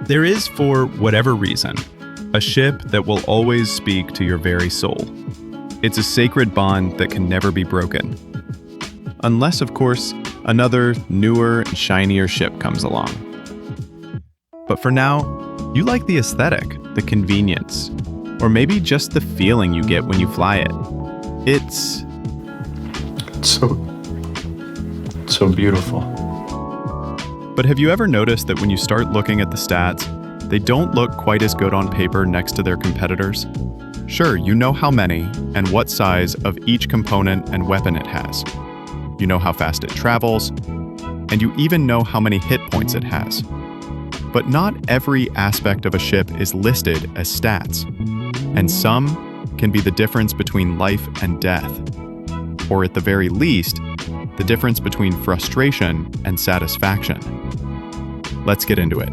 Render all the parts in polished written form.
There is, for whatever reason, a ship that will always speak to your very soul. It's a sacred bond that can never be broken. Unless, of course, another, newer, and shinier ship comes along. But for now, you like the aesthetic, the convenience, or maybe just the feeling you get when you fly it. It's so beautiful. But have you ever noticed that when you start looking at the stats, they don't look quite as good on paper next to their competitors? Sure, you know how many and what size of each component and weapon it has. You know how fast it travels, and you even know how many hit points it has. But not every aspect of a ship is listed as stats, and some can be the difference between life and death, or at the very least, the difference between frustration and satisfaction. Let's get into it.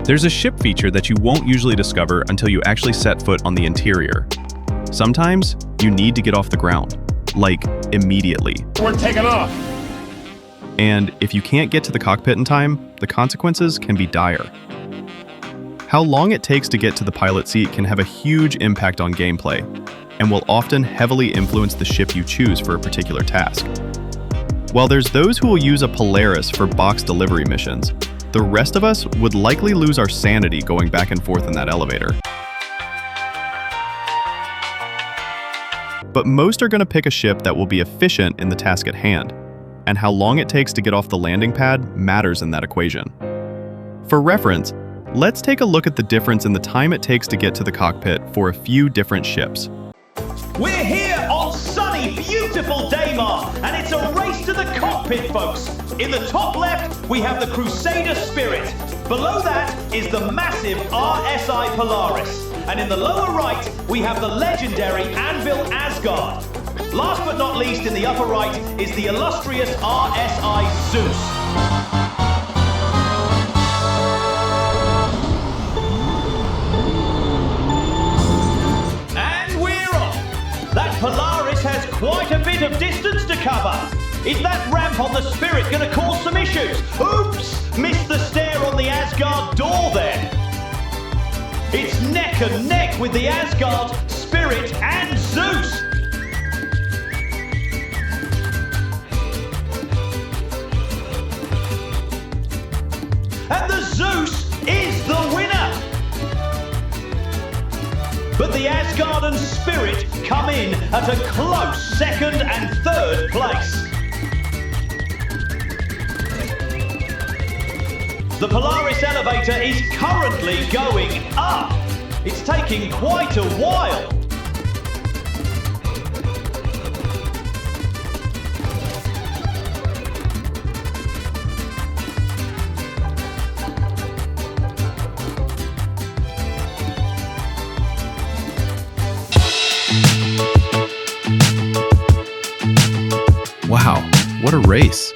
There's a ship feature that you won't usually discover until you actually set foot on the interior. Sometimes you need to get off the ground, like immediately. We're taking off! And if you can't get to the cockpit in time, the consequences can be dire. How long it takes to get to the pilot seat can have a huge impact on gameplay, and will often heavily influence the ship you choose for a particular task. While there's those who will use a Polaris for box delivery missions, the rest of us would likely lose our sanity going back and forth in that elevator. But most are going to pick a ship that will be efficient in the task at hand, and how long it takes to get off the landing pad matters in that equation. For reference, let's take a look at the difference in the time it takes to get to the cockpit for a few different ships. We're here on sunny, beautiful Daymar, and it's a race to the cockpit, folks. In the top left, we have the Crusader Spirit. Below that is the massive RSI Polaris. And in the lower right, we have the legendary Anvil Asgard. Last but not least, in the upper right, is the illustrious RSI Zeus. And we're off. That Polaris has quite a bit of distance to cover. Is that ramp on the Spirit going to cause some issues? Oops! Missed the stair on the Asgard door there. It's neck and neck with the Asgard, Spirit and Zeus. And the Zeus is the winner. But the Asgard and Spirit come in at a close second and third place. The Polaris elevator is currently going up. It's taking quite a while. Wow, what a race.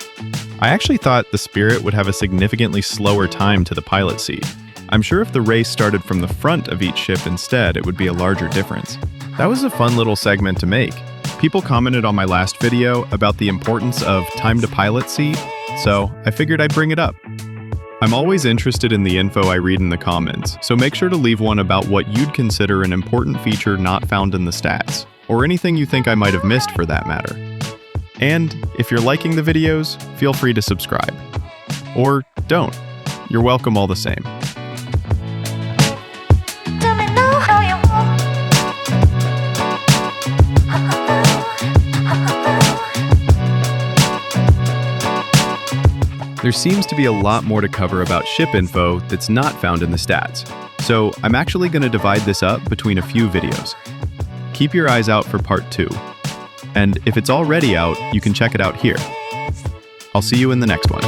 I actually thought the Spirit would have a significantly slower time to the pilot seat. I'm sure if the race started from the front of each ship instead, it would be a larger difference. That was a fun little segment to make. People commented on my last video about the importance of time to pilot seat, so I figured I'd bring it up. I'm always interested in the info I read in the comments, so make sure to leave one about what you'd consider an important feature not found in the stats, or anything you think I might have missed for that matter. And if you're liking the videos, feel free to subscribe. Or don't. You're welcome all the same. There seems to be a lot more to cover about ship info that's not found in the stats, so I'm actually going to divide this up between a few videos. Keep your eyes out for part 2. And if it's already out, you can check it out here. I'll see you in the next one.